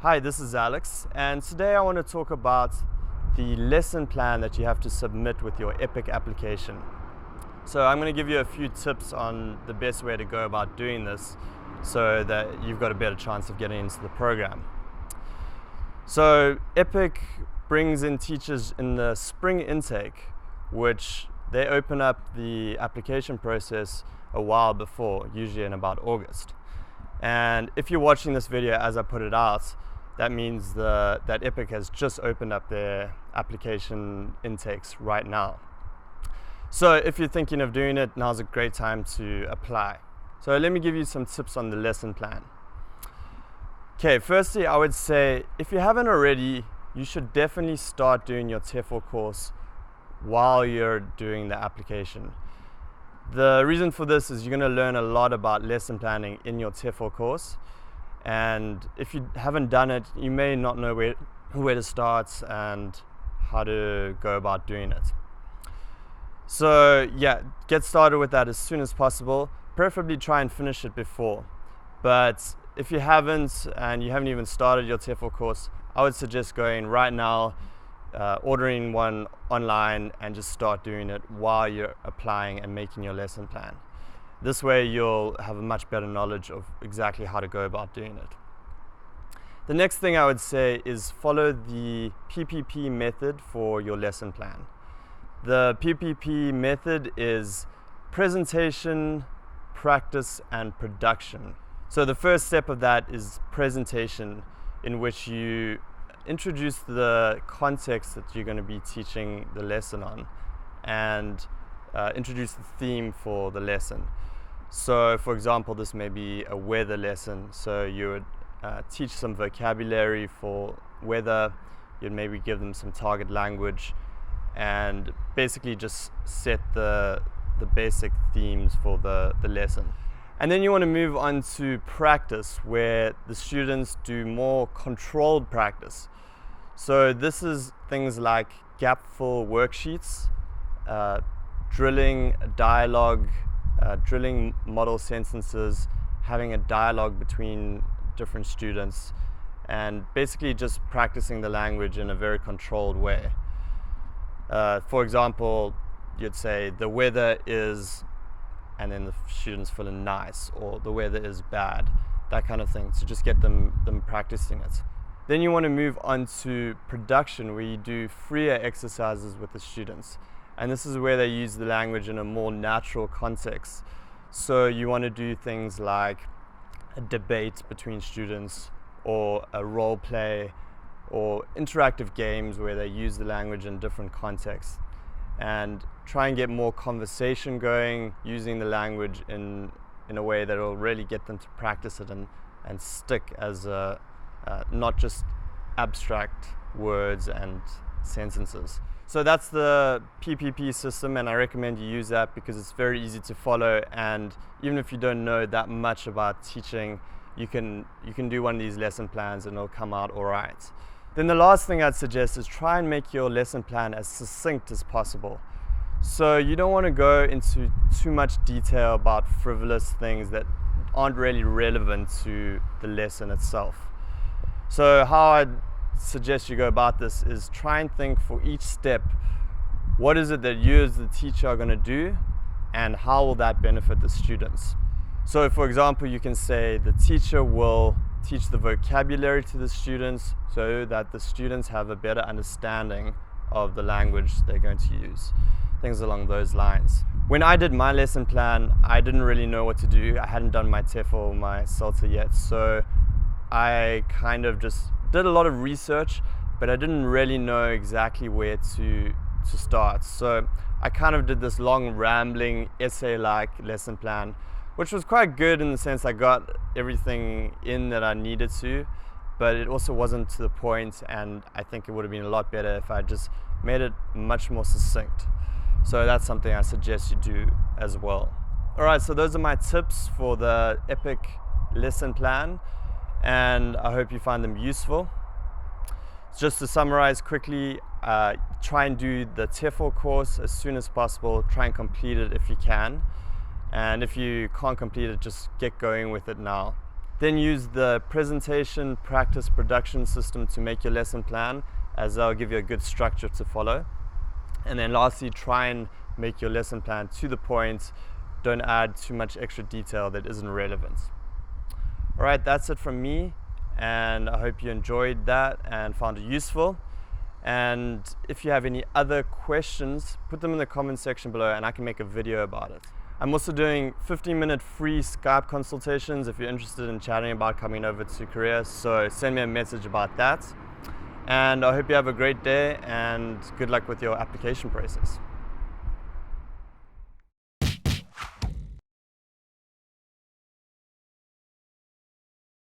Hi, this is Alex, and today I want to talk about the lesson plan that you have to submit with your EPIC application. So I'm going to give you a few tips on the best way to go about doing this so that you've got a better chance of getting into the program. So EPIC brings in teachers in the spring intake, which they open up the application process a while before, usually in about August. And if you're watching this video as I put it out, that means that EPIC has just opened up their application intakes right now. So if you're thinking of doing it, now's a great time to apply. So let me give you some tips on the lesson plan. Okay, firstly, I would say if you haven't already, you should definitely start doing your TEFL course while you're doing the application. The reason for this is you're going to learn a lot about lesson planning in your TEFL course. And if you haven't done it, you may not know where to start and how to go about doing it. So yeah, get started with that as soon as possible. Preferably try and finish it before. But if you haven't and you haven't even started your TEFL course, I would suggest going right now, ordering one online and just start doing it while you're applying and making your lesson plan. This way you'll have a much better knowledge of exactly how to go about doing it. The next thing I would say is follow the PPP method for your lesson plan. The PPP method is presentation, practice, and production. So the first step of that is presentation, in which you introduce the context that you're going to be teaching the lesson on and introduce the theme for the lesson. So for example, this may be a weather lesson, so you would teach some vocabulary for weather, you'd maybe give them some target language and basically just set the basic themes for the lesson. And then you want to move on to practice, where the students do more controlled practice. So this is things like gap-fill worksheets, drilling dialogue, drilling model sentences, having a dialogue between different students, and basically just practicing the language in a very controlled way. For example, you'd say the weather is, and then the students fill in nice, or the weather is bad, that kind of thing, to just get them practicing it. Then you want to move on to production, where you do freer exercises with the students. And this is where they use the language in a more natural context. So you want to do things like a debate between students, or a role play, or interactive games where they use the language in different contexts. And try and get more conversation going using the language in a way that will really get them to practice it and stick as not just abstract words and sentences. So that's the PPP system, and I recommend you use that because it's very easy to follow, and even if you don't know that much about teaching, you can do one of these lesson plans and it'll come out all right. Then the last thing I'd suggest is try and make your lesson plan as succinct as possible. So you don't want to go into too much detail about frivolous things that aren't really relevant to the lesson itself. So how I'd suggest you go about this is try and think for each step, what is it that you as the teacher are going to do, and how will that benefit the students? So for example, you can say the teacher will teach the vocabulary to the students so that the students have a better understanding of the language they're going to use. Things along those lines. When I did my lesson plan, I didn't really know what to do. I hadn't done my TEFL or my CELTA yet, so I kind of just did a lot of research, but I didn't really know exactly where to start. So I kind of did this long rambling essay-like lesson plan, which was quite good in the sense I got everything in that I needed to, but it also wasn't to the point, and I think it would have been a lot better if I just made it much more succinct. So that's something I suggest you do as well. Alright, so those are my tips for the EPIC lesson plan, and I hope you find them useful. Just to summarize quickly, try and do the TEFL course as soon as possible. Try and complete it if you can. And if you can't complete it, just get going with it now. Then use the presentation, practice, production system to make your lesson plan, as they'll give you a good structure to follow. And then lastly, try and make your lesson plan to the point. Don't add too much extra detail that isn't relevant. All right, that's it from me, and I hope you enjoyed that and found it useful. And if you have any other questions, put them in the comment section below and I can make a video about it. I'm also doing 15-minute free Skype consultations if you're interested in chatting about coming over to Korea, so send me a message about that. And I hope you have a great day and good luck with your application process.